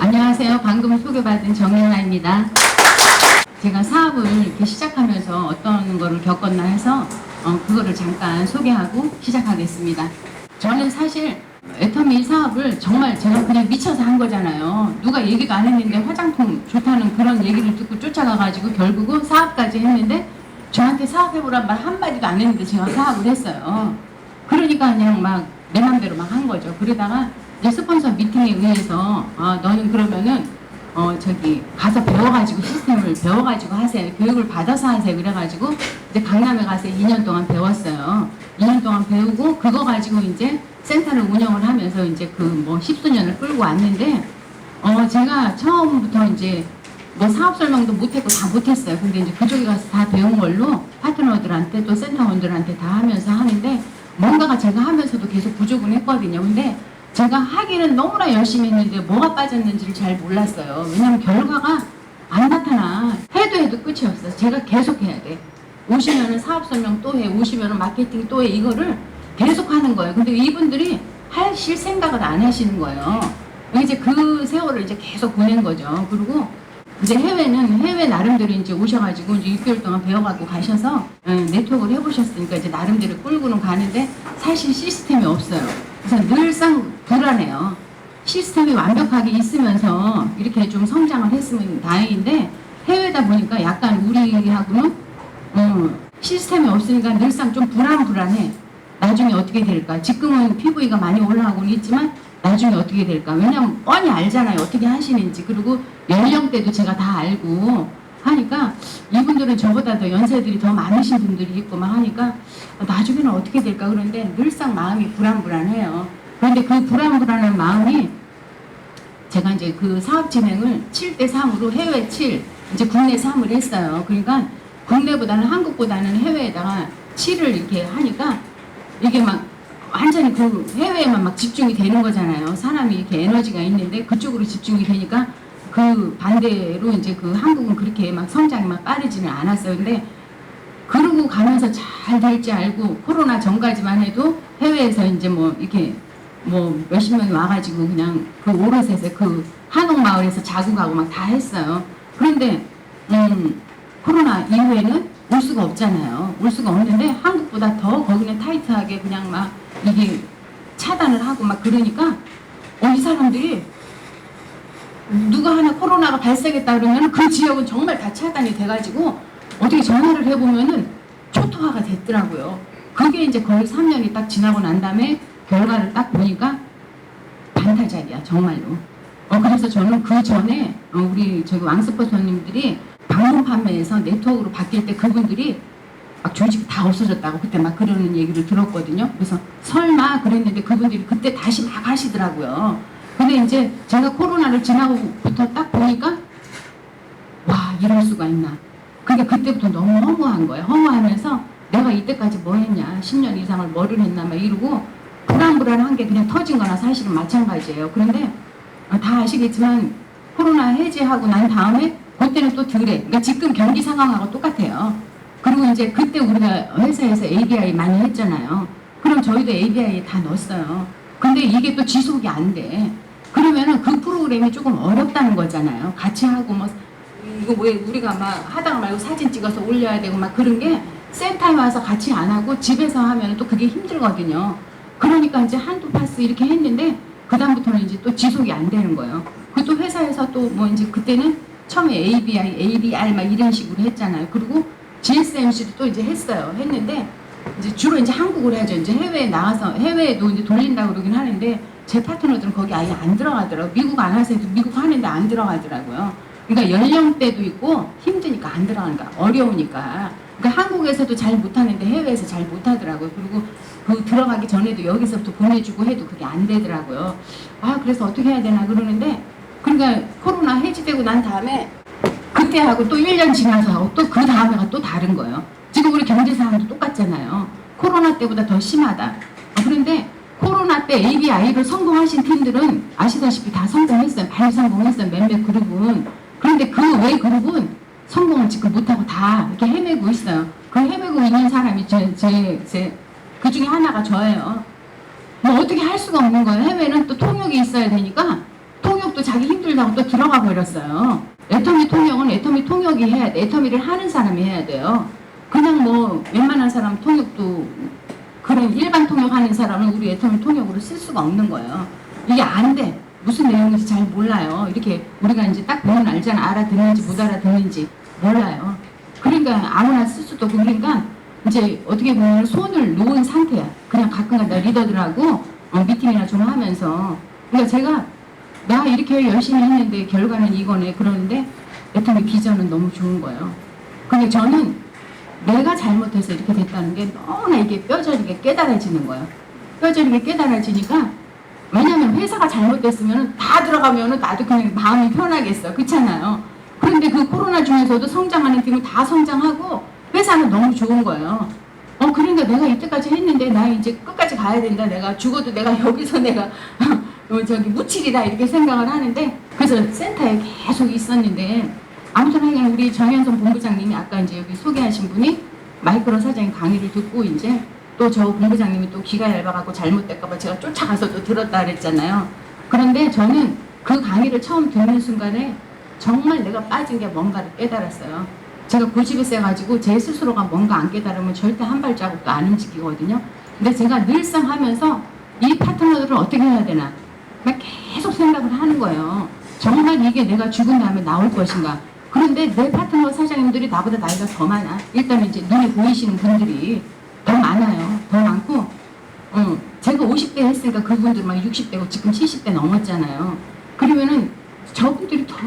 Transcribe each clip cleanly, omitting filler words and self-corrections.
안녕하세요. 방금 소개받은 정연아입니다. 제가 사업을 이렇게 시작하면서 어떤 거를 겪었나 해서 그거를 잠깐 소개하고 시작하겠습니다. 저는 사실 애터미 사업을 정말 제가 그냥 미쳐서 한 거잖아요. 누가 얘기가 안 했는데 화장품 좋다는 그런 얘기를 듣고 쫓아가가지고 결국은 사업까지 했는데 저한테 사업해보란 말 한마디도 안 했는데 제가 사업을 했어요. 그러니까 그냥 막 내 맘대로 막 한 거죠. 그러다가 이제 스폰서 미팅에 의해서 너는 그러면은 저기 가서 배워가지고 시스템을 배워가지고 하세요. 교육을 받아서 하세요. 그래가지고 이제 강남에 가서 2년 동안 배웠어요. 2년 동안 배우고 그거 가지고 이제 센터를 운영을 하면서 이제 그 뭐 10수년을 끌고 왔는데 제가 처음부터 이제 뭐 사업 설명도 못했고 다 못했어요. 근데 이제 그쪽에 가서 다 배운 걸로 파트너들한테 또 센터원들한테 다 하면서 하는데 뭔가가 제가 하면서도 계속 부족은 했거든요. 근데 제가 하기는 너무나 열심히 했는데 뭐가 빠졌는지를 잘 몰랐어요. 왜냐면 결과가 안 나타나. 해도 끝이 없어. 제가 계속 해야 돼. 오시면은 사업 설명 또 해. 오시면은 마케팅 또 해. 이거를 계속 하는 거예요. 근데 이분들이 하실 생각을 안 하시는 거예요. 이제 그 세월을 이제 계속 보낸 거죠. 그리고 이제 해외 나름대로 이제 오셔가지고 이제 6개월 동안 배워가고 가셔서 네트워크를 해보셨으니까 이제 나름대로 끌고는 가는데 사실 시스템이 없어요. 그래서 늘상 불안해요. 시스템이 완벽하게 있으면서 이렇게 좀 성장을 했으면 다행인데 해외다 보니까 약간 우리하고는 시스템이 없으니까 늘상 좀 불안해. 나중에 어떻게 될까? 지금은 PV가 많이 올라가고는 있지만 나중에 어떻게 될까? 왜냐면 뻔히 알잖아요. 어떻게 하시는지. 그리고 연령대도 제가 다 알고 하니까 이분들은 저보다 더 연세들이 더 많으신 분들이 있고 막 하니까 나중에는 어떻게 될까? 그런데 늘상 마음이 불안해요. 그런데 그 불안한 마음이 제가 이제 그 사업 진행을 7대3으로 해외 7, 이제 국내 3을 했어요. 그러니까 국내보다는 한국보다는 해외에다가 7을 이렇게 하니까 이게 막 완전히 그 해외에만 막 집중이 되는 거잖아요. 사람이 이렇게 에너지가 있는데 그쪽으로 집중이 되니까 그 반대로 이제 그 한국은 그렇게 막 성장이 막 빠르지는 않았어요. 근데 그러고 가면서 잘 될지 알고 코로나 전까지만 해도 해외에서 이제 뭐 이렇게 뭐 몇십 명이 와가지고 그냥 그 오롯에서 그 한옥마을에서 자고 가고 막 다 했어요. 그런데 코로나 이후에는 올 수가 없잖아요. 올 수가 없는데 한국보다 더 거기는 타이트하게 그냥 막 이게 차단을 하고 막 그러니까 이 사람들이 누가 하나 코로나가 발생했다 그러면 그 지역은 정말 다 차단이 돼가지고 어떻게 전화를 해보면은 초토화가 됐더라고요. 그게 이제 거의 3년이 딱 지나고 난 다음에 결과를 딱 보니까 반타작이야 정말로. 그래서 저는 그 전에 우리 저기 왕스포 손님들이 방문 판매에서 네트워크로 바뀔 때 그분들이 막 조직이 다 없어졌다고 그때 막 그러는 얘기를 들었거든요. 그래서 설마 그랬는데 그분들이 그때 다시 막 하시더라고요. 근데 이제 제가 코로나를 지나고부터 딱 보니까 와 이럴 수가 있나. 그러니까 그때부터 너무 허무한 거예요. 허무하면서 내가 이때까지 뭐 했냐. 10년 이상을 뭐를 했나 막 이러고 불안한 게 그냥 터진 거나 사실은 마찬가지예요. 그런데 다 아시겠지만 코로나 해제하고 난 다음에 그때는 또 덜해. 그러니까 지금 경기 상황하고 똑같아요. 그리고 이제 그때 우리가 회사에서 ABI 많이 했잖아요. 그럼 저희도 ABI에 다 넣었어요. 근데 이게 또 지속이 안 돼. 그러면은 그 프로그램이 조금 어렵다는 거잖아요. 같이 하고 뭐 이거 왜 우리가 막 하다가 말고 사진 찍어서 올려야 되고 막 그런 게 센터에 와서 같이 안 하고 집에서 하면 또 그게 힘들거든요. 그러니까 이제 한두 파스 이렇게 했는데 그다음부터는 이제 또 지속이 안 되는 거예요. 그또 회사에서 또 뭐 이제 그때는 처음에 ABI, ABR 막 이런 식으로 했잖아요. 그리고 GSMC도 또 이제 했어요. 했는데 이제 주로 이제 한국으로 해야죠. 이제 해외에 나가서 해외에도 이제 돌린다고 그러긴 하는데 제 파트너들은 거기 아예 안 들어가더라고요. 미국 안 하세요. 미국 하는데 안 들어가더라고요. 그러니까 연령대도 있고 힘드니까 안 들어가니까 어려우니까. 그러니까 한국에서도 잘 못하는데 해외에서 잘 못하더라고요. 그리고 그 들어가기 전에도 여기서부터 보내주고 해도 그게 안 되더라고요. 그래서 어떻게 해야 되나 그러는데 그러니까 코로나 해지되고 난 다음에 그때하고 또 1년 지나서 하고 또 그 다음에가 또 다른 거예요. 지금 우리 경제 상황도 똑같잖아요. 코로나 때보다 더 심하다. 그런데 코로나 때 ABI를 성공하신 팀들은 아시다시피 다 성공했어요. 많이 성공했어요. 몇몇 그룹은. 그런데 그 외 그룹은 성공을 지금 못하고 다 이렇게 헤매고 있어요. 그 헤매고 있는 사람이 그 중에 하나가 저예요. 뭐 어떻게 할 수가 없는 거예요. 해외는 또 통역이 있어야 되니까 통역도 또 자기 힘들다고 또 들어가 버렸어요. 애터미 통역은 애터미 통역이 해야 돼. 애터미를 하는 사람이 해야 돼요. 그냥 뭐 웬만한 사람 통역도 그런 일반 통역하는 사람은 우리 애터미 통역으로 쓸 수가 없는 거예요. 이게 안 돼. 무슨 내용인지 잘 몰라요. 이렇게 우리가 이제 딱 보면 알잖아. 알아듣는지 못 알아듣는지 몰라요. 그러니까 아무나 쓸 수도 없고, 그러니까 이제 어떻게 보면 손을 놓은 상태야. 그냥 가끔가다 리더들하고 미팅이나 좀 하면서. 그러니까 제가 나 이렇게 열심히 했는데 결과는 이거네 그러는데 애터미 비전은 너무 좋은 거예요. 근데 저는 내가 잘못해서 이렇게 됐다는 게 너무나 이게 뼈저리게 깨달아지는 거예요. 뼈저리게 깨달아지니까, 왜냐면 회사가 잘못됐으면 다 들어가면은 나도 그냥 마음이 편하겠어. 그렇잖아요. 그런데 그 코로나 중에서도 성장하는 팀은 다 성장하고 회사는 너무 좋은 거예요. 그러니까 내가 이때까지 했는데 나 이제 끝까지 가야 된다. 내가 죽어도 내가 여기서 내가 저기 묻히리다 이렇게 생각을 하는데, 그래서 센터에 계속 있었는데, 아무튼 하여간 우리 정현선 본부장님이 아까 이제 여기 소개하신 분이 마이크로 사장님 강의를 듣고 이제 또 저 본부장님이 또 귀가 얇아갖고 잘못될까봐 제가 쫓아가서 또 들었다 그랬잖아요. 그런데 저는 그 강의를 처음 듣는 순간에 정말 내가 빠진 게 뭔가를 깨달았어요. 제가 고집이 세가지고 제 스스로가 뭔가 안 깨달으면 절대 한 발자국도 안 움직이거든요. 근데 제가 늘상 하면서 이 파트너들을 어떻게 해야 되나 계속 생각을 하는 거예요. 정말 이게 내가 죽은 다음에 나올 것인가. 그런데 내 파트너 사장님들이 나보다 나이가 더 많아. 일단 이제 눈에 보이시는 분들이 더 많아요. 더 많고, 제가 50대 했으니까 그분들 막 60대고 지금 70대 넘었잖아요. 그러면은 저분들이 더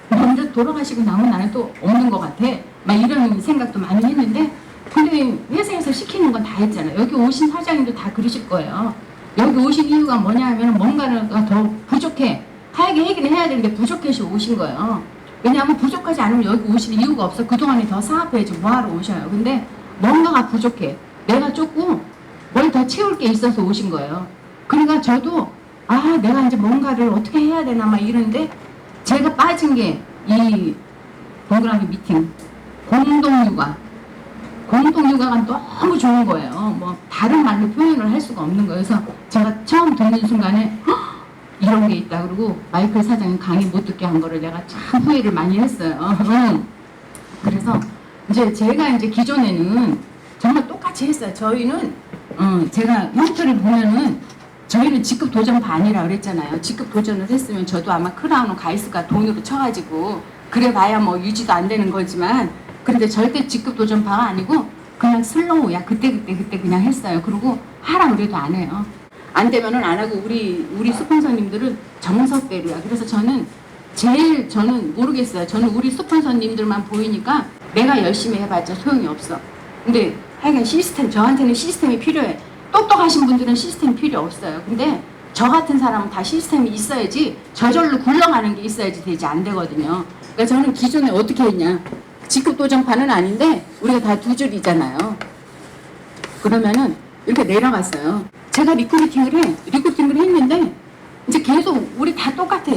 먼저 돌아가시고 나면 나는 또 없는 것 같아. 막 이런 생각도 많이 했는데, 근데 회사에서 시키는 건 다 했잖아요. 여기 오신 사장님도 다 그러실 거예요. 여기 오신 이유가 뭐냐 하면 뭔가가 더 부족해. 하게 얘기를 해야 되는데 부족해서 오신 거예요. 왜냐하면 부족하지 않으면 여기 오실 이유가 없어. 그동안에 더 사업해야지 뭐하러 오셔요. 근데 뭔가가 부족해. 내가 조금 뭘 더 채울 게 있어서 오신 거예요. 그러니까 저도 내가 이제 뭔가를 어떻게 해야 되나 막 이러는데, 제가 빠진 게 이 동그라미 미팅 공동육아가 너무 좋은 거예요. 뭐 다른 말로 표현을 할 수가 없는 거예요. 그래서 제가 처음 듣는 순간에 이런 게 있다 그러고 마이클 사장님 강의 못 듣게 한 거를 내가 참 후회를 많이 했어요. 그래서 이제 제가 이제 기존에는 정말 똑같이 했어요. 저희는 제가 형태를 보면은 저희는 직급 도전 반이라 그랬잖아요. 직급 도전을 했으면 저도 아마 크라운을 가이스가 돈으로 쳐가지고 그래 봐야 뭐 유지도 안 되는 거지만, 그런데 절대 직급 도전 반가 아니고 그냥 슬로우야. 그때 그냥 했어요. 그리고 하라 그래도 안 해요. 안 되면은 안 하고 우리 스폰서님들은 정석대로야. 그래서 저는 모르겠어요. 저는 우리 스폰서님들만 보이니까 내가 열심히 해봤자 소용이 없어. 근데 하여간 저한테는 시스템이 필요해. 똑똑하신 분들은 시스템 필요 없어요. 근데 저 같은 사람은 다 시스템이 있어야지, 저절로 굴러가는 게 있어야지 되지 안 되거든요. 그러니까 저는 기존에 어떻게 했냐. 직급 도전판은 아닌데 우리가 다 두 줄이잖아요. 그러면은 이렇게 내려갔어요. 제가 리크루팅을 했는데 이제 계속 우리 다 똑같아.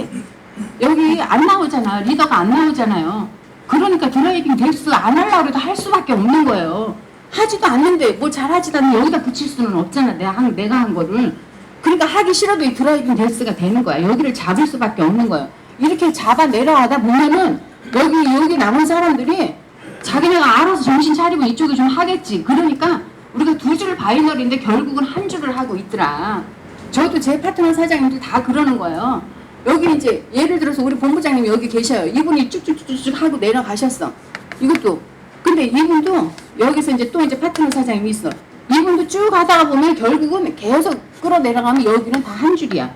여기 안 나오잖아. 리더가 안 나오잖아요. 그러니까 드라이빙 덱스 안 하려고 해도 할 수밖에 없는 거예요. 하지도 않는데 뭐 잘하지도 않는데 여기다 붙일 수는 없잖아. 내가 한 거를. 그러니까 하기 싫어도 이 드라이빙 덱스가 되는 거야. 여기를 잡을 수밖에 없는 거예요. 이렇게 잡아 내려가다 보면은 여기 남은 사람들이 자기네가 알아서 정신 차리고 이쪽에 좀 하겠지. 그러니까 우리가 두 줄 바이너리인데 결국은 한 줄을 하고 있더라. 저도 제 파트너 사장님들 다 그러는 거예요. 여기 이제 예를 들어서 우리 본부장님이 여기 계셔요. 이분이 쭉쭉쭉쭉 하고 내려가셨어. 이것도. 근데 이분도 여기서 이제 또 이제 파트너 사장님이 있어. 이분도 쭉 하다가 보면 결국은 계속 끌어 내려가면 여기는 다 한 줄이야.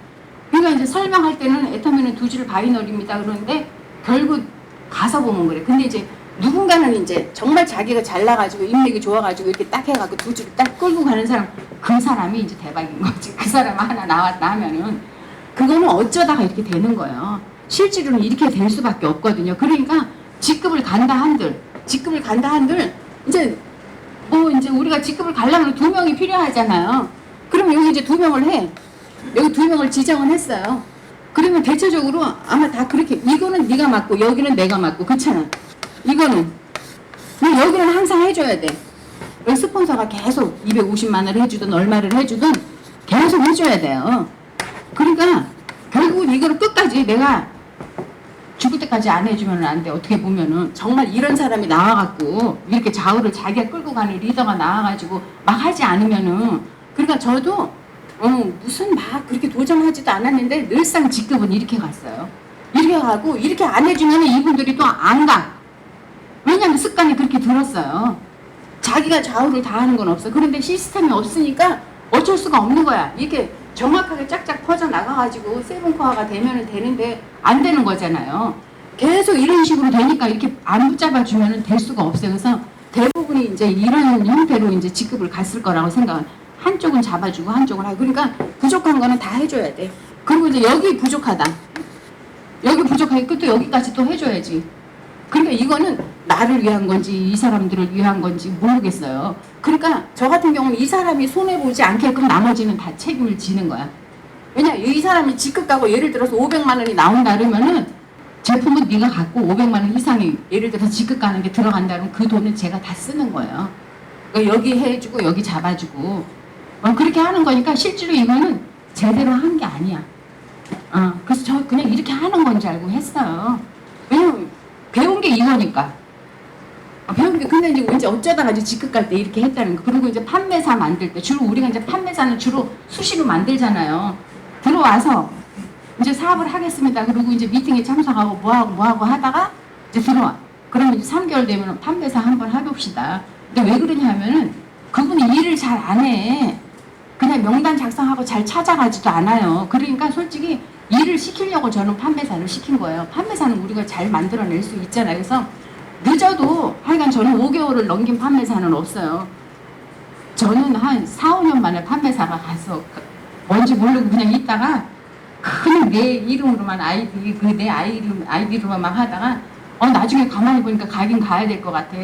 그러니까 이제 설명할 때는 애터미는 두 줄 바이너리입니다. 그러는데 결국 가서 보면 그래. 근데 이제 누군가는 이제 정말 자기가 잘나가지고 인맥이 좋아가지고 이렇게 딱 해가지고 두 줄을 딱 끌고 가는 사람, 그 사람이 이제 대박인 거지. 그 사람 하나 나왔다 하면은 그거는 어쩌다가 이렇게 되는 거예요. 실제로는 이렇게 될 수밖에 없거든요. 그러니까 직급을 간다 한들 이제 뭐 이제 우리가 직급을 가려면 2명이 필요하잖아요. 그럼 여기 이제 2명을 해. 여기 2명을 지정을 했어요. 그러면 대체적으로 아마 다 그렇게, 이거는 네가 맡고 여기는 내가 맡고, 그렇잖아. 이거는 여기는 항상 해줘야 돼. 스폰서가 계속 250만 원을 해주든 얼마를 해주든 계속 해줘야 돼요. 그러니까 결국은 이거를 끝까지 내가 죽을 때까지 안 해주면 안 돼. 어떻게 보면은 정말 이런 사람이 나와갖고 이렇게 좌우를 자기가 끌고 가는 리더가 나와가지고 막 하지 않으면은, 그러니까 저도 무슨 막 그렇게 도전하지도 않았는데 늘상 직급은 이렇게 갔어요. 이렇게 가고 이렇게 안 해주면 이분들이 또 안 가. 왜냐면 습관이 그렇게 들었어요. 자기가 좌우를 다 하는 건 없어. 그런데 시스템이 없으니까 어쩔 수가 없는 거야. 이렇게 정확하게 짝짝 퍼져 나가가지고 세븐코어가 되면은 되는데 안 되는 거잖아요. 계속 이런 식으로 되니까 이렇게 안 붙잡아주면은 될 수가 없어요. 그래서 대부분이 이제 이런 형태로 이제 직급을 갔을 거라고 생각은. 한쪽은 잡아주고 한쪽은 하고. 그러니까 부족한 거는 다 해줘야 돼. 그리고 이제 여기 부족하다. 여기 부족하니까 또 여기까지 또 해줘야지. 그러니까 이거는 나를 위한 건지 이 사람들을 위한 건지 모르겠어요. 그러니까 저 같은 경우는 이 사람이 손해보지 않게끔 나머지는 다 책임을 지는 거야. 왜냐, 이 사람이 직급 가고 예를 들어서 500만 원이 나온다 그러면은 제품은 네가 갖고 500만 원 이상이 예를 들어서 직급 가는 게 들어간다 그러면 그 돈은 제가 다 쓰는 거예요. 그러니까 여기 해주고 여기 잡아주고 그렇게 하는 거니까 실제로 이거는 제대로 한 게 아니야. 그래서 저 그냥 이렇게 하는 건지 알고 했어요. 왜냐면 배운 게 이거니까. 배운 게 근데 이제 어쩌다가 이제 직급 갈 때 이렇게 했다는 거. 그리고 이제 판매사 만들 때 주로 우리가 이제 판매사는 주로 수시로 만들잖아요. 들어와서 이제 사업을 하겠습니다. 그리고 이제 미팅에 참석하고 뭐하고 하다가 이제 들어와. 그러면 이제 3개월 되면 판매사 한번 해봅시다. 근데 왜 그러냐면은 그분이 일을 잘 안 해. 그냥 명단 작성하고 잘 찾아가지도 않아요. 그러니까 솔직히 일을 시키려고 저는 판매사를 시킨 거예요. 판매사는 우리가 잘 만들어낼 수 있잖아요. 그래서 늦어도 하여간 저는 5개월을 넘긴 판매사는 없어요. 저는 한 4, 5년 만에 판매사가 가서 뭔지 모르고 그냥 있다가 그냥 내 이름으로만 내 아이디로만 막 하다가 나중에 가만히 보니까 가긴 가야 될 것 같아.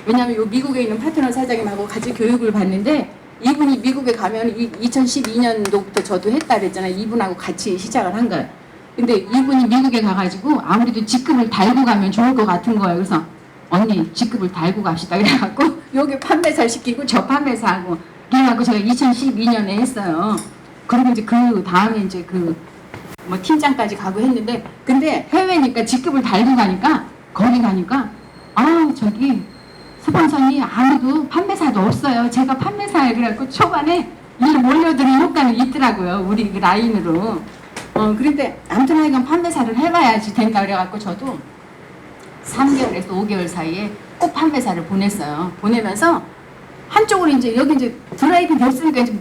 왜냐면 요 미국에 있는 파트너 사장님하고 같이 교육을 받는데 이분이 미국에 가면 2012년도부터 저도 했다 그랬잖아요. 이분하고 같이 시작을 한 거예요. 근데 이분이 미국에 가가지고 아무래도 직급을 달고 가면 좋을 것 같은 거예요. 그래서 언니 직급을 달고 갑시다. 그래갖고 여기 판매사 시키고 저 판매사하고 그래갖고 제가 2012년에 했어요. 그리고 이제 그 다음에 이제 뭐 팀장까지 가고 했는데 근데 해외니까 직급을 달고 가니까 거기 가니까 저기 스폰서니 아무도 판매사도 없어요. 제가 판매사에 그래갖고 초반에 일 몰려드는 효과는 있더라고요. 우리 그 라인으로. 그런데 아무튼 하여간 판매사를 해봐야지 된다 그래갖고 저도 3개월에서 5개월 사이에 꼭 판매사를 보냈어요. 보내면서 한쪽으로 이제 여기 이제 드라이브 됐으니까 이제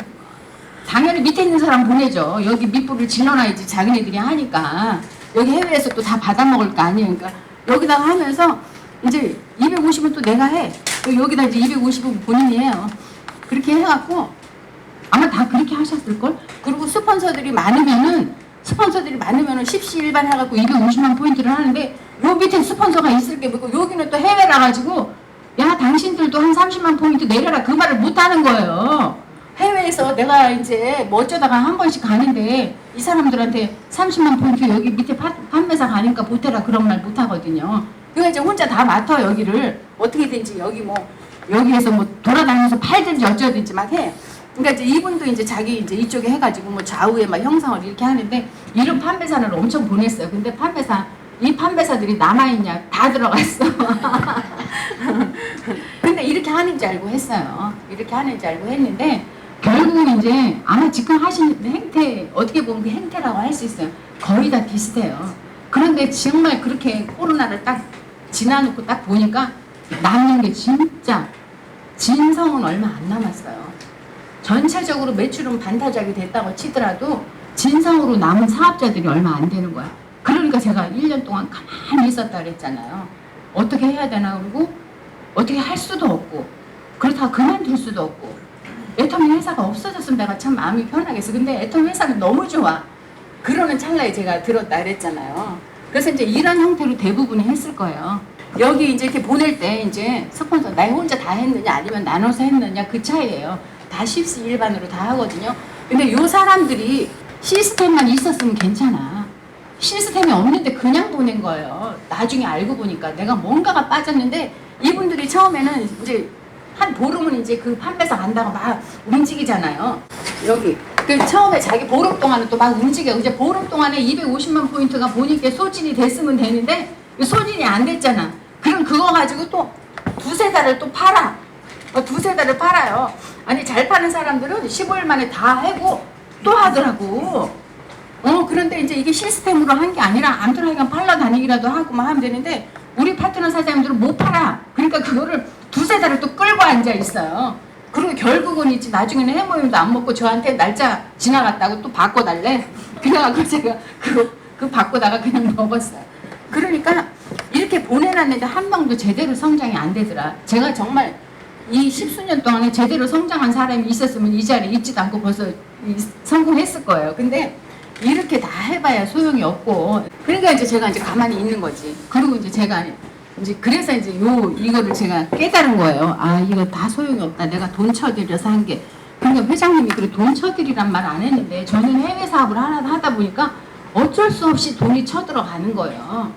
당연히 밑에 있는 사람 보내죠. 여기 밑불을 질러놔야지 자기네들이 하니까. 여기 해외에서 또 다 받아먹을 거 아니에요. 그러니까 여기다가 하면서 이제 250은 또 내가 해. 여기다 이제 250은 본인이 해요. 그렇게 해갖고 아마 다 그렇게 하셨을걸? 그리고 스폰서들이 많으면은 십시일반 해갖고 250만 포인트를 하는데 요 밑에 스폰서가 있을 게 뭐고 여기는 또 해외라 가지고 야 당신들도 한 30만 포인트 내려라 그 말을 못 하는 거예요. 해외에서 내가 이제 뭐 어쩌다가 한 번씩 가는데 이 사람들한테 30만 포인트 여기 밑에 판매사 가니까 보태라 그런 말 못 하거든요. 그러니까 이제 혼자 다 맡아 여기를 어떻게든지 여기에서 뭐 돌아다니면서 팔든지 어쩌든지 막 해. 그러니까 이제 이분도 이제 자기 이제 이쪽에 해가지고 뭐 좌우에 막 형상을 이렇게 하는데 이런 판매사를 엄청 보냈어요. 근데 이 판매사들이 남아있냐 다 들어갔어. 근데 이렇게 하는지 알고 했어요. 이렇게 하는지 알고 했는데 결국은 이제 아마 지금 하시는 행태 어떻게 보면 그 행태라고 할 수 있어요. 거의 다 비슷해요. 그런데 정말 그렇게 코로나를 딱 지나놓고 딱 보니까 남는 게 진짜 진성은 얼마 안 남았어요. 전체적으로 매출은 반타작이 됐다고 치더라도 진성으로 남은 사업자들이 얼마 안 되는 거야. 그러니까 제가 1년 동안 가만히 있었다 그랬잖아요. 어떻게 해야 되나 그러고 어떻게 할 수도 없고 그렇다고 그만둘 수도 없고 애터미 회사가 없어졌으면 내가 참 마음이 편하겠어. 근데 애터미 회사는 너무 좋아. 그러는 찰나에 제가 들었다 그랬잖아요. 그래서 이제 이런 형태로 대부분이 했을 거예요. 여기 이제 이렇게 보낼 때 이제 스폰서 나 혼자 다 했느냐 아니면 나눠서 했느냐 그 차이예요. 다 십시일반으로 다 하거든요. 근데 요 사람들이 시스템만 있었으면 괜찮아. 시스템이 없는데 그냥 보낸 거예요. 나중에 알고 보니까 내가 뭔가가 빠졌는데 이분들이 처음에는 이제 한 보름은 이제 그 판매사 간다고 막 움직이잖아요. 여기 그 처음에 자기 보름 동안은 또 막 움직여. 이제 보름 동안에 250만 포인트가 본인께 소진이 됐으면 되는데 소진이 안 됐잖아. 그럼 그거 가지고 또 두세 달을 또 팔아. 두세 달을 팔아요. 아니 잘 파는 사람들은 15일 만에 다 하고 또 하더라고. 그런데 이제 이게 시스템으로 한 게 아니라 아무튼 그냥 팔러 다니기라도 하고만 하면 되는데 우리 파트너 사장님들은 못 팔아. 그러니까 그거를 두세 달을 또 끌고 앉아 있어요. 그리고 결국은 이제 나중에는 해모임도 안 먹고 저한테 날짜 지나갔다고 또 바꿔달래. 그래갖고 제가 그거 바꾸다가 그냥 먹었어요. 그러니까 이렇게 보내놨는데 한 명도 제대로 성장이 안 되더라. 제가 정말 이 십수년 동안에 제대로 성장한 사람이 있었으면 이 자리에 있지도 않고 벌써 성공했을 거예요. 근데 이렇게 다 해봐야 소용이 없고, 그러니까 이제 제가 이제 가만히 있는 거지. 그리고 이제 제가 이제 그래서 이제 이거를 제가 깨달은 거예요. 아, 이거 다 소용이 없다. 내가 돈 쳐들여서 한 게. 그러니까 회장님이 그래 돈 쳐들이란 말 안 했는데 저는 해외 사업을 하다 보니까 어쩔 수 없이 돈이 쳐들어가는 거예요.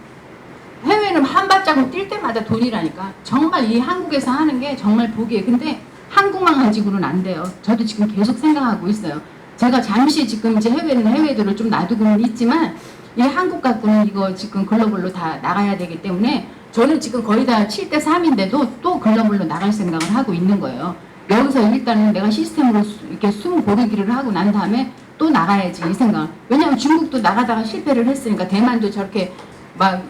해외는 한 발자국 뛸 때마다 돈이라니까. 정말 이 한국에서 하는 게 정말 복이에요. 근데 한국만 가지고는 안 돼요. 저도 지금 계속 생각하고 있어요. 제가 잠시 지금 이제 해외들을 좀 놔두고는 있지만 이 한국 갖고는 이거 지금 글로벌로 다 나가야 되기 때문에 저는 지금 거의 다 7대 3인데도 또 글로벌로 나갈 생각을 하고 있는 거예요. 여기서 일단은 내가 시스템으로 이렇게 숨 고르기를 하고 난 다음에 또 나가야지 이 생각. 왜냐하면 중국도 나가다가 실패를 했으니까 대만도 저렇게 막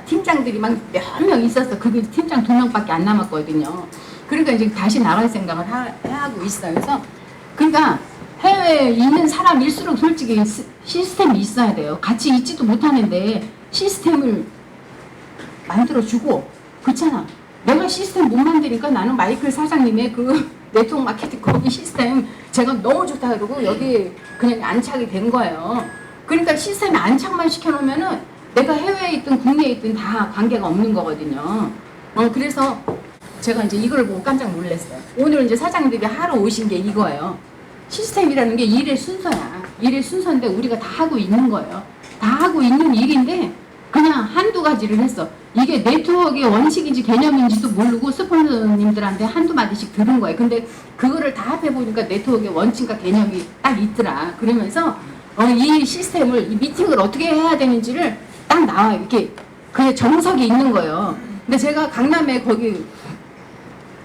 팀장들이 막 몇 명 있었어. 그게 팀장 2명밖에 안 남았거든요. 그러니까 이제 다시 나갈 생각을 하고 있어요. 그래서 그러니까 해외에 있는 사람일수록 솔직히 시스템이 있어야 돼요. 같이 있지도 못하는데 시스템을 만들어주고, 그렇잖아. 내가 시스템 못 만드니까 나는 마이클 사장님의 그 네트워크 마케팅 거기 시스템 제가 너무 좋다 그러고 여기 그냥 안착이 된 거예요. 그러니까 시스템에 안착만 시켜놓으면은 내가 해외에 있든 국내에 있든 다 관계가 없는 거거든요. 그래서 제가 이제 이걸 보고 깜짝 놀랐어요. 오늘 이제 사장님들이 하러 오신 게 이거예요. 시스템이라는 게 일의 순서야. 일의 순서인데 우리가 다 하고 있는 거예요. 다 하고 있는 일인데 그냥 한두 가지를 했어. 이게 네트워크의 원칙인지 개념인지도 모르고 스폰서님들한테 한두 마디씩 들은 거예요. 근데 그거를 다 합해보니까 네트워크의 원칙과 개념이 딱 있더라. 그러면서 이 시스템을, 이 미팅을 어떻게 해야 되는지를 딱 나와. 이렇게 그게 정석이 있는 거예요. 근데 제가 강남에 거기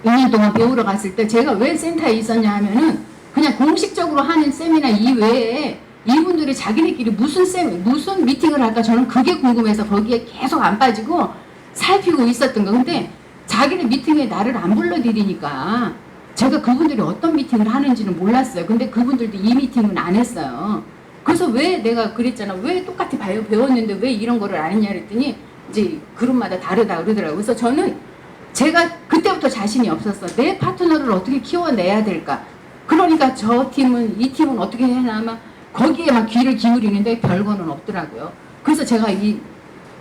2년 동안 배우러 갔을 때 제가 왜 센터에 있었냐 하면은 그냥 공식적으로 하는 세미나 이외에 이분들이 자기네끼리 무슨 미팅을 할까 저는 그게 궁금해서 거기에 계속 안 빠지고 살피고 있었던 거. 근데 자기네 미팅에 나를 안 불러들이니까 제가 그분들이 어떤 미팅을 하는지는 몰랐어요. 근데 그분들도 이 미팅은 안 했어요. 그래서 왜 내가 그랬잖아. 왜 똑같이 배웠는데 왜 이런 거를 안 했냐 그랬더니 이제 그룹마다 다르다 그러더라고요. 그래서 저는 제가 그때부터 자신이 없었어. 내 파트너를 어떻게 키워내야 될까. 그러니까 저 팀은 이 팀은 어떻게 해나 막 거기에 막 귀를 기울이는데 별거는 없더라고요. 그래서 제가 이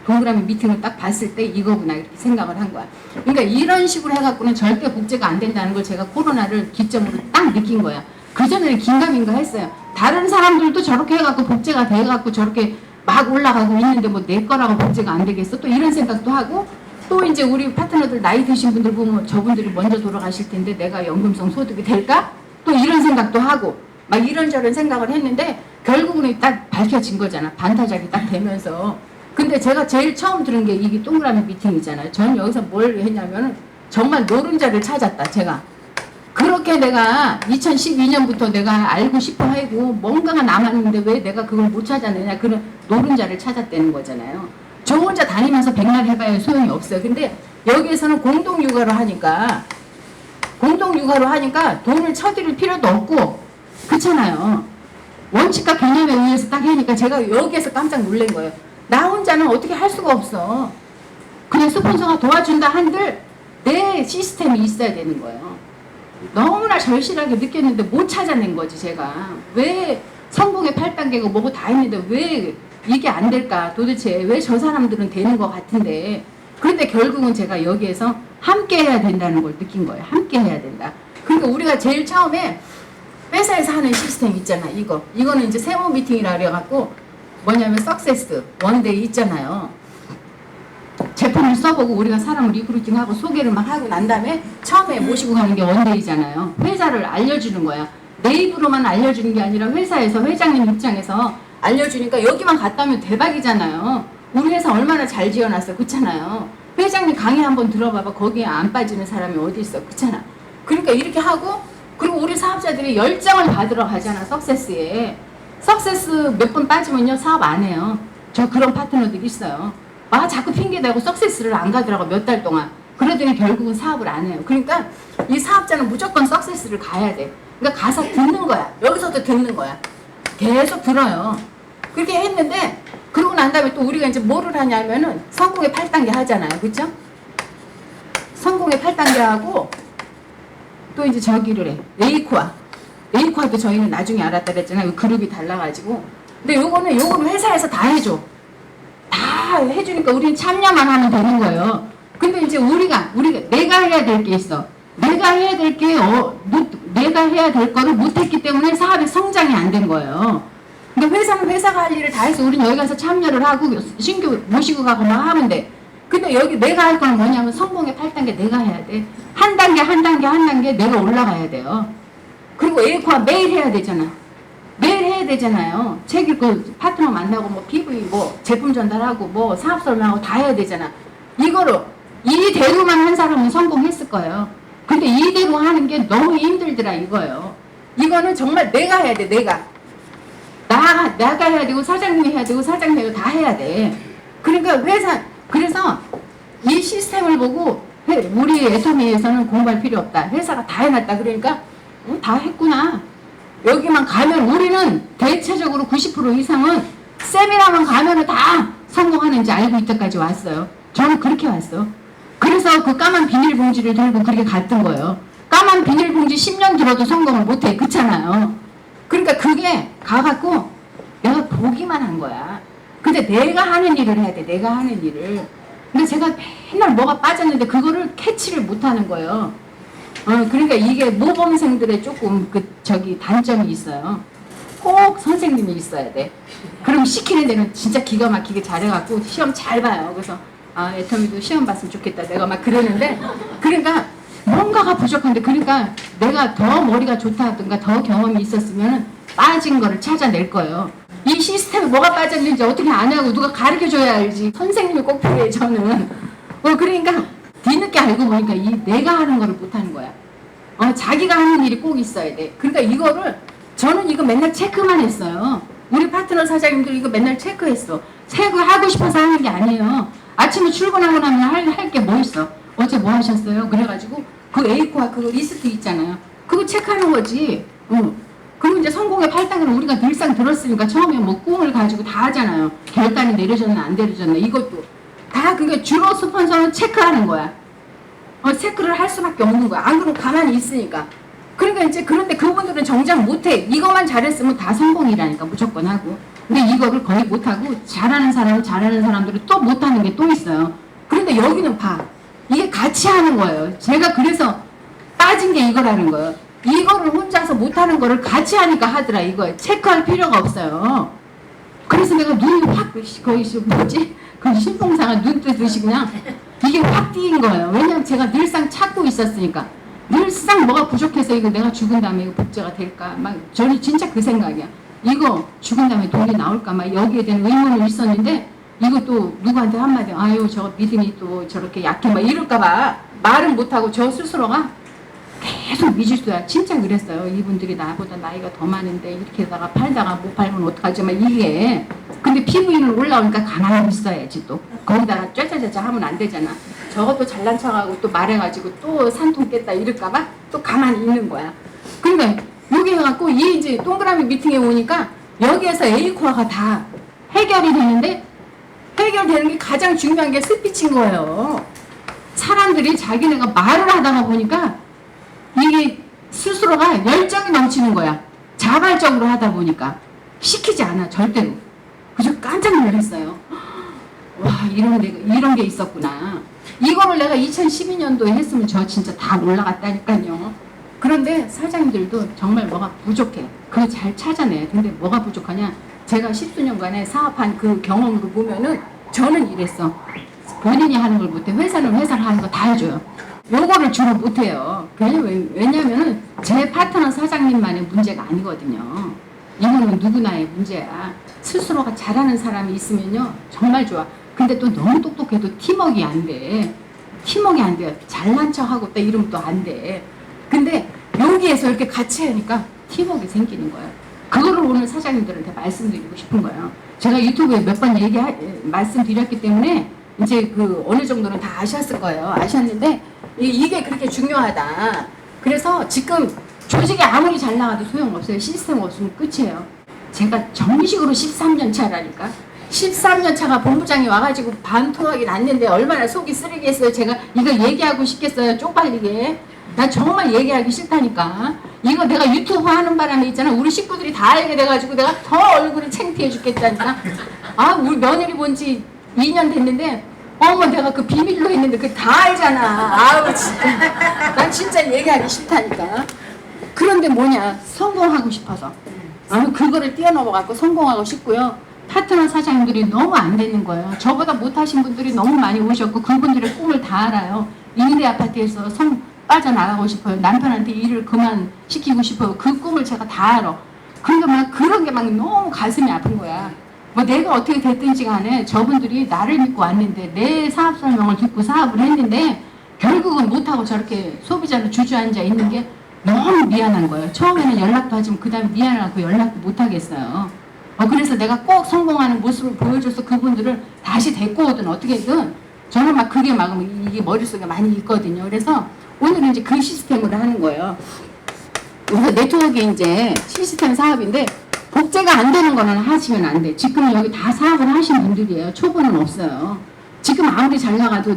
동그라미 미팅을 딱 봤을 때 이거구나 이렇게 생각을 한 거야. 그러니까 이런 식으로 해갖고는 절대 복제가 안 된다는 걸 제가 코로나를 기점으로 딱 느낀 거야. 그전에는 긴가민가 했어요. 다른 사람들도 저렇게 해갖고 복제가 돼갖고 저렇게 막 올라가고 있는데 뭐 내 거라고 복제가 안 되겠어? 또 이런 생각도 하고, 또 이제 우리 파트너들 나이 드신 분들 보면 저분들이 먼저 돌아가실 텐데 내가 연금성 소득이 될까? 또 이런 생각도 하고 막 이런저런 생각을 했는데 결국은 딱 밝혀진 거잖아. 반타작이 딱 되면서. 근데 제가 제일 처음 들은 게 이게 동그라미 미팅이잖아요. 전 여기서 뭘 했냐면은 정말 노른자를 찾았다. 제가 그렇게 내가 2012년부터 내가 알고 싶어 하고 뭔가가 남았는데 왜 내가 그걸 못 찾았느냐, 그런 노른자를 찾았다는 거잖아요. 저 혼자 다니면서 백날 해봐야 소용이 없어요. 근데 여기에서는 공동육아로 하니까 돈을 쳐드릴 필요도 없고, 그렇잖아요. 원칙과 개념에 의해서 딱 하니까 제가 여기에서 깜짝 놀란 거예요. 나 혼자는 어떻게 할 수가 없어. 그냥 스폰서가 도와준다 한들 내 시스템이 있어야 되는 거예요. 너무나 절실하게 느꼈는데 못 찾아낸 거지. 제가 왜 성공의 8단계고 뭐고 다 했는데 왜 이게 안 될까. 도대체 왜 저 사람들은 되는 것 같은데. 그런데 결국은 제가 여기에서 함께 해야 된다는 걸 느낀 거예요. 함께 해야 된다. 그러니까 우리가 제일 처음에 회사에서 하는 시스템 있잖아. 이거는 이제 세모 미팅이라 그래갖고 뭐냐면 석세스 원데이 있잖아요. 제품을 써보고 우리가 사람을 리크루팅하고 소개를 막 하고 난 다음에 처음에 모시고 가는 게 원데이잖아요. 회사를 알려주는 거야. 내 입으로만 알려주는 게 아니라 회사에서 회장님 입장에서 알려주니까 여기만 갔다 오면 대박이잖아요. 우리 회사 얼마나 잘 지어놨어. 그렇잖아요. 회장님 강의 한번 들어봐봐. 거기에 안 빠지는 사람이 어디 있어. 그렇잖아. 그러니까 이렇게 하고 그리고 우리 사업자들이 열정을 받으러 가잖아. 석세스에. 석세스 몇 번 빠지면요 사업 안 해요. 저 그런 파트너들이 있어요. 아 자꾸 핑계대고 석세스를 안 가더라고 몇 달 동안. 그러더니 결국은 사업을 안 해요. 그러니까 이 사업자는 무조건 석세스를 가야 돼. 그러니까 가서 듣는 거야. 여기서도 듣는 거야. 계속 들어요. 그렇게 했는데 그러고 난 다음에 또 우리가 이제 뭐를 하냐면은 성공의 8단계 하잖아요. 그렇죠? 성공의 8단계 하고 또 이제 저기를 해. 에이코아도 저희는 나중에 알았다 그랬잖아요. 그룹이 달라가지고. 근데 요거는 회사에서 다 해줘. 다 해주니까 우리는 참여만 하면 되는 거예요. 근데 이제 우리가 내가 해야 될 게 있어. 내가 해야 될 거를 못했기 때문에 사업이 성장이 안 된 거예요. 근데 회사는 회사가 할 일을 다 해서 우리는 여기 가서 참여를 하고 신규 모시고 가고 막 하면 돼. 근데 여기 내가 할 거는 뭐냐면 성공의 8단계 내가 해야 돼. 한 단계 내가 올라가야 돼요. 그리고 에이코아 매일 해야 되잖아. 매일 해야 되잖아요. 책 읽고 파트너 만나고 뭐 PV 뭐 제품 전달하고 뭐 사업 설명하고 다 해야 되잖아. 이대로만 한 사람은 성공했을 거예요. 근데 이대로 하는 게 너무 힘들더라 이거예요. 이거는 정말 내가 해야 돼. 내가 해야 되고 사장님이 해야 되고 사장님이 다 해야 돼. 그러니까 그래서 이 시스템을 보고 우리 애터미에서는 공부할 필요 없다. 회사가 다 해놨다. 그러니까 다 했구나. 여기만 가면 우리는 대체적으로 90% 이상은 세미나만 가면은 다 성공하는지 알고 이때까지 왔어요. 저는 그렇게 왔어. 그래서 그 까만 비닐봉지를 들고 그렇게 갔던 거예요. 까만 비닐봉지 10년 들어도 성공을 못해. 그렇잖아요. 그러니까 그게 가갖고 내가 보기만 한 거야. 근데 내가 하는 일을 해야 돼. 내가 하는 일을. 근데 제가 맨날 뭐가 빠졌는데 그거를 캐치를 못하는 거예요. 그러니까 이게 모범생들의 조금 단점이 있어요. 꼭 선생님이 있어야 돼. 그럼 시키는 데는 진짜 기가 막히게 잘해갖고 시험 잘 봐요. 그래서 애터미도 시험 봤으면 좋겠다. 내가 막 그러는데 그러니까 뭔가가 부족한데 그러니까 내가 더 머리가 좋다든가 더 경험이 있었으면 빠진 거를 찾아낼 거예요. 이 시스템에 뭐가 빠졌는지 어떻게 아냐고 누가 가르쳐줘야 알지. 선생님이 꼭 필요해 저는. 그러니까 뒤늦게 알고 보니까 내가 하는 거를 못하는 거야. 자기가 하는 일이 꼭 있어야 돼. 그러니까 이거를 저는 이거 맨날 체크만 했어요. 우리 파트너 사장님들 이거 맨날 체크했어. 체크하고 싶어서 하는 게 아니에요. 아침에 출근하고 나면 할 게 뭐 있어. 어제 뭐 하셨어요? 그래가지고 그 에이코아 그거 리스트 있잖아요. 그거 체크하는 거지. 그리고 이제 성공의 8단계는 우리가 늘상 들었으니까 처음에 뭐 꿈을 가지고 다 하잖아요. 결단이 내려졌나 안 내려졌나 이것도 다 그게 주로 스폰서는 체크하는 거야. 체크를 할 수밖에 없는 거야. 안 그러면 가만히 있으니까. 그러니까 이제 그런데 그분들은 정작 못해. 이것만 잘했으면 다 성공이라니까 무조건 하고. 근데 이거를 거의 못하고 잘하는 사람들은 또 못하는 게 또 있어요. 그런데 여기는 봐. 이게 같이 하는 거예요. 제가 그래서 빠진 게 이거라는 거예요. 이거를 혼자서 못하는 거를 같이 하니까 하더라 이거예요. 체크할 필요가 없어요. 그래서 내가 눈이 확 거의 뭐지? 그 신봉사가 눈 뜨듯이 그냥 이게 확 띄인 거예요. 왜냐면 제가 늘상 찾고 있었으니까. 늘상 뭐가 부족해서 이거 내가 죽은 다음에 이거 복제가 될까? 막 저는 진짜 그 생각이야. 이거 죽은 다음에 돈이 나올까? 막 여기에 대한 의문이 있었는데 이것도 누구한테 한마디 아유 저 믿음이 또 저렇게 약해 막 이럴까봐 말은 못하고 저 스스로가 계속 미질수야. 진짜 그랬어요. 이분들이 나보다 나이가 더 많은데 이렇게다가 팔다가 못 팔면 어떡하지? 막 이게. 근데 PV는 올라오니까 가만히 있어야지 또. 거기다가 짜짜짜짜 하면 안 되잖아. 저것도 잘난 척하고 또 말해가지고 또 산통 깼다 이럴까봐 또 가만히 있는 거야. 그러니까 여기 해갖고 이 이제 동그라미 미팅에 오니까 여기에서 에이코아가 다 해결이 되는데 해결되는 게 가장 중요한 게 스피치인 거예요. 사람들이 자기네가 말을 하다가 보니까 이게 스스로가 열정이 넘치는 거야. 자발적으로 하다 보니까 시키지 않아 절대로. 그저 깜짝 놀랐어요. 와 이런 게 있었구나. 이거를 내가 2012년도에 했으면 저 진짜 다 올라갔다니까요. 그런데 사장님들도 정말 뭐가 부족해. 그걸 잘 찾아내. 근데 뭐가 부족하냐? 제가 10수년간의 사업한 그 경험을 보면은 저는 이랬어. 본인이 하는 걸 못해. 회사는 회사를 하는 거 다 해줘요. 요거를 주로 못해요. 왜냐면은 제 파트너 사장님만의 문제가 아니거든요. 이거는 누구나의 문제야. 스스로가 잘하는 사람이 있으면요 정말 좋아. 근데 또 너무 똑똑해도 팀워크가 안 돼. 팀워크가 안 돼. 잘난 척하고 또 이러면 또 안 돼. 근데 여기에서 이렇게 같이 하니까 팀워크가 생기는 거예요. 그거를 오늘 사장님들한테 말씀드리고 싶은 거예요. 제가 유튜브에 몇 번 말씀드렸기 때문에 이제 그 어느 정도는 다 아셨을 거예요. 아셨는데 이게 그렇게 중요하다. 그래서 지금 조직이 아무리 잘 나가도 소용없어요. 시스템 없으면 끝이에요. 제가 정식으로 13년 차라니까. 13년 차가 본부장이 와가지고 반토막이 났는데 얼마나 속이 쓰리겠어요. 제가 이거 얘기하고 싶겠어요. 쪽팔리게. 나 정말 얘기하기 싫다니까. 이거 내가 유튜브 하는 바람에 있잖아. 우리 식구들이 다 알게 돼가지고 내가 더 얼굴이 창피해 죽겠다니까. 아, 우리 며느리 본 지 2년 됐는데 어머 내가 그 비밀로 했는데 그 다 알잖아. 아우 진짜. 난 진짜 얘기하기 싫다니까. 그런데 뭐냐. 성공하고 싶어서. 그거를 뛰어넘어갖고 성공하고 싶고요. 파트너 사장님들이 너무 안 되는 거예요. 저보다 못하신 분들이 너무 많이 오셨고 그분들의 꿈을 다 알아요. 임대 아파트에서 빠져나가고 싶어요. 남편한테 일을 그만 시키고 싶어요. 그 꿈을 제가 다 알아. 그러니까 막 그런 게 막 너무 가슴이 아픈 거야. 뭐 내가 어떻게 됐든지 간에 저분들이 나를 믿고 왔는데 내 사업 설명을 듣고 사업을 했는데 결국은 못하고 저렇게 소비자로 주저앉아 있는 게 너무 미안한 거예요. 처음에는 연락도 하지만 그 다음에 미안하고 연락도 못 하겠어요. 그래서 내가 꼭 성공하는 모습을 보여줘서 그분들을 다시 데리고 오든 어떻게든 저는 막 그게 막 이게 머릿속에 많이 있거든요. 그래서 오늘은 이제 그 시스템으로 하는 거예요. 그래서 네트워크 이제 시스템 사업인데 복제가 안 되는 거는 하시면 안 돼. 지금 여기 다 사업을 하신 분들이에요. 초보는 없어요. 지금 아무리 잘 나가도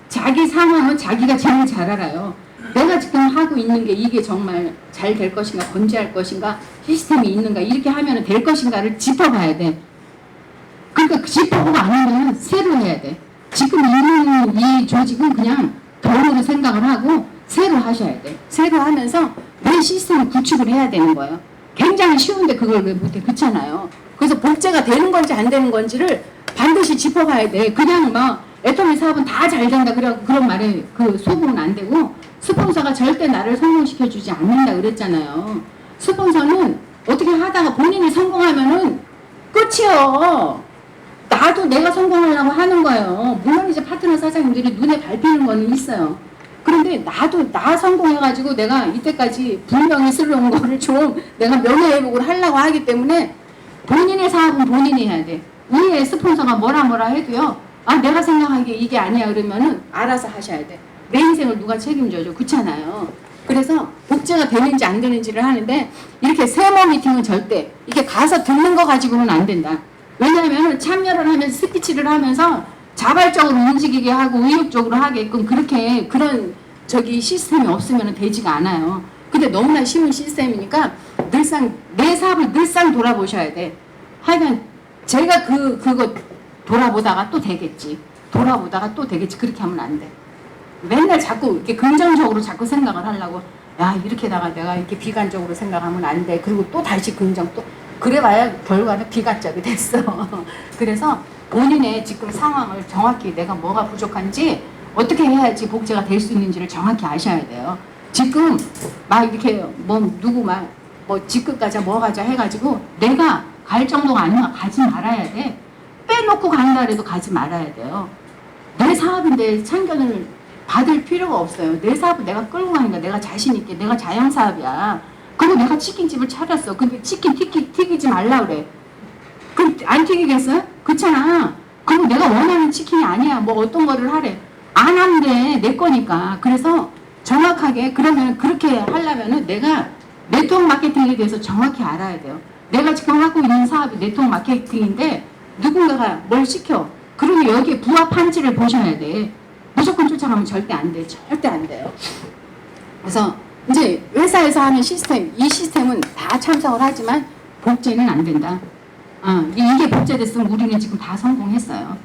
자기 상황은 자기가 제일 잘 알아요. 내가 지금 하고 있는 게 이게 정말 잘 될 것인가, 건재할 것인가, 시스템이 있는가, 이렇게 하면 될 것인가를 짚어봐야 돼. 그러니까 짚어보고 안 하면 새로 해야 돼. 지금 있는 이 조직은 그냥 덜으로 생각을 하고 새로 하셔야 돼. 새로 하면서 내 시스템을 구축을 해야 되는 거예요. 굉장히 쉬운데 그걸 왜 못해? 그렇잖아요. 그래서 복제가 되는 건지 안 되는 건지를 반드시 짚어봐야 돼. 그냥 애터미 사업은 다 잘 된다 그런 말에 속으면 안 되고 스폰서가 절대 나를 성공시켜주지 않는다 그랬잖아요. 스폰서는 어떻게 하다가 본인이 성공하면은 끝이요. 나도 내가 성공하려고 하는 거예요. 물론 이제 파트너 사장님들이 눈에 밟히는 거는 있어요. 그런데 나도 나 성공해가지고 내가 이때까지 분명히 쓸려온 거를 좀 내가 명예회복을 하려고 하기 때문에 본인의 사업은 본인이 해야 돼. 위에 스폰서가 뭐라 해도요. 내가 생각하기에 이게 아니야 그러면은 알아서 하셔야 돼. 내 인생을 누가 책임져줘. 그렇잖아요. 그래서 복제가 되는지 안 되는지를 하는데 이렇게 세모 미팅은 절대 이렇게 가서 듣는 거 가지고는 안 된다. 왜냐하면 참여를 하면서 스피치를 하면서 자발적으로 움직이게 하고 의욕적으로 하게끔 그런 시스템이 없으면 되지가 않아요. 근데 너무나 쉬운 시스템이니까 늘상 내 사업을 늘상 돌아보셔야 돼. 하여간 제가 그거 돌아보다가 또 되겠지. 돌아보다가 또 되겠지. 그렇게 하면 안 돼. 맨날 자꾸 이렇게 긍정적으로 자꾸 생각을 하려고 이렇게다가 내가 이렇게 비관적으로 생각하면 안 돼. 그리고 또 다시 긍정 또 그래봐야 결과는 비관적이 됐어. 그래서 본인의 지금 상황을 정확히 내가 뭐가 부족한지 어떻게 해야지 복제가 될 수 있는지를 정확히 아셔야 돼요. 지금 막 이렇게 누구 직급 가자 뭐 가자 해가지고 내가 갈 정도가 아니면 가지 말아야 돼. 빼놓고 간다 해도 가지 말아야 돼요. 내 사업인데 참견을 받을 필요가 없어요. 내 사업은 내가 끌고 가니까 내가 자신 있게 내가 자영사업이야. 그리고 내가 치킨집을 차렸어. 근데 치킨 튀기지 말라 그래. 그럼 안 튀기겠어요? 그렇잖아. 그럼 내가 원하는 치킨이 아니야. 어떤 거를 하래. 안 하면 돼. 내 거니까. 그래서 정확하게 그러면 그렇게 하려면은 내가 네트워크 마케팅에 대해서 정확히 알아야 돼요. 내가 지금 하고 있는 사업이 네트워크 마케팅인데 누군가가 뭘 시켜. 그러면 여기에 부합한지를 보셔야 돼. 무조건 쫓아가면 절대 안 돼. 절대 안 돼요. 그래서 이제 회사에서 하는 시스템, 이 시스템은 다 참석을 하지만 복제는 안 된다. 이게 복제됐으면 우리는 지금 다 성공했어요.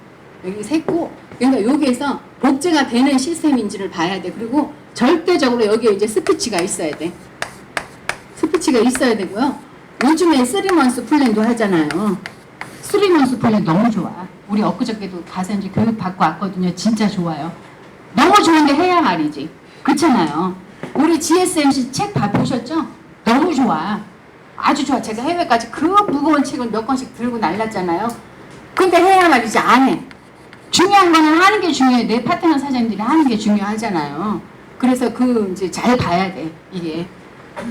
여기 샜고, 그러니까 여기에서 복제가 되는 시스템인지를 봐야 돼. 그리고 절대적으로 여기에 이제 스피치가 있어야 돼. 스피치가 있어야 되고요. 요즘에 3months 플랜도 하잖아요. 3months 플랜 너무 좋아. 우리 엊그저께도 가서 이제 교육 받고 왔거든요. 진짜 좋아요. 너무 좋은데 해야 말이지. 그렇잖아요. 우리 GSMC 책 다 보셨죠? 너무 좋아. 아주 좋아. 제가 해외까지 그 무거운 책을 몇 권씩 들고 날랐잖아요. 근데 해야 말이지 안 해. 중요한 거는 하는 게 중요해. 내 파트너 사장님들이 하는 게 중요하잖아요. 그래서 이제 잘 봐야 돼. 이게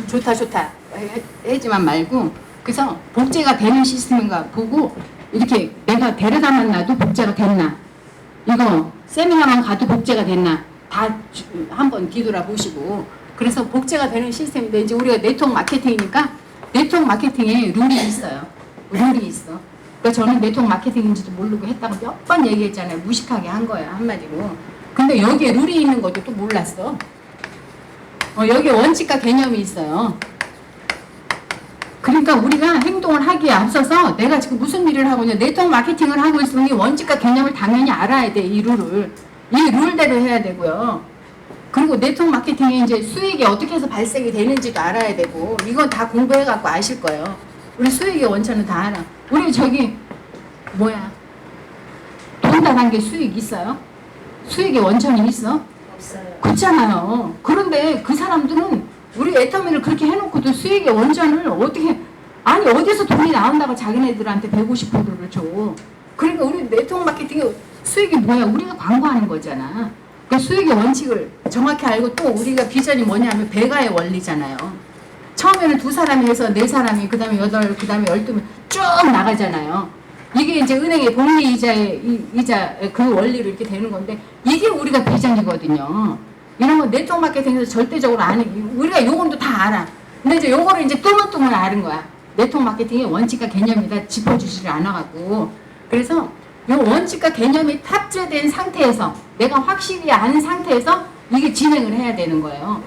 좋다 하지만 말고, 그래서 복제가 되는 시스템인가 보고 이렇게 내가 데려다 만나도 복제가 됐나, 이거 세미나만 가도 복제가 됐나 다 한번 뒤돌아보시고. 그래서 복제가 되는 시스템인데, 이제 우리가 네트워크 마케팅이니까 네트워크 마케팅에 룰이 있어요. 룰이 있어. 그러니까 저는 네트워크 마케팅인지도 모르고 했다고 몇 번 얘기했잖아요. 무식하게 한 거야, 한마디로. 근데 여기에 룰이 있는 것도 또 몰랐어. 여기에 원칙과 개념이 있어요. 그러니까 우리가 행동을 하기에 앞서서 내가 지금 무슨 일을 하고 있냐, 네트워크 마케팅을 하고 있으니 원칙과 개념을 당연히 알아야 돼. 이 룰을. 이 룰대로 해야 되고요. 그리고 네트워크 마케팅이 이제 수익이 어떻게 해서 발생이 되는지도 알아야 되고, 이건 다 공부해갖고 아실 거예요. 우리 수익의 원천은 다 알아. 우리 저기 돈 다란 게 수익 있어요? 수익의 원천이 있어? 없어요. 그렇잖아요. 그런데 그 사람들은 우리 애터미를 그렇게 해놓고도 수익의 원천을 어떻게, 아니 어디서 돈이 나온다고 자기네들한테 150%를 줘. 그러니까 우리 네트워크 마케팅의 수익이 뭐야? 우리가 광고하는 거잖아. 그 수익의 원칙을 정확히 알고, 또 우리가 비전이 뭐냐면 배가의 원리잖아요. 처음에는 2사람이 해서 4사람이, 그 다음에 8, 그 다음에 12명 쭉 나가잖아요. 이게 이제 은행의 복리 이자 그 원리로 이렇게 되는 건데, 이게 우리가 비전이거든요. 이런 거 네트워크 마케팅에서 절대적으로 안 해. 우리가 요건도 다 알아. 근데 이제 요거를 이제 뚜문뚜문 아는 거야. 네트워크 마케팅의 원칙과 개념이 다 짚어주지를 않아갖고. 그래서 요 원칙과 개념이 탑재된 상태에서, 내가 확실히 아는 상태에서 이게 진행을 해야 되는 거예요.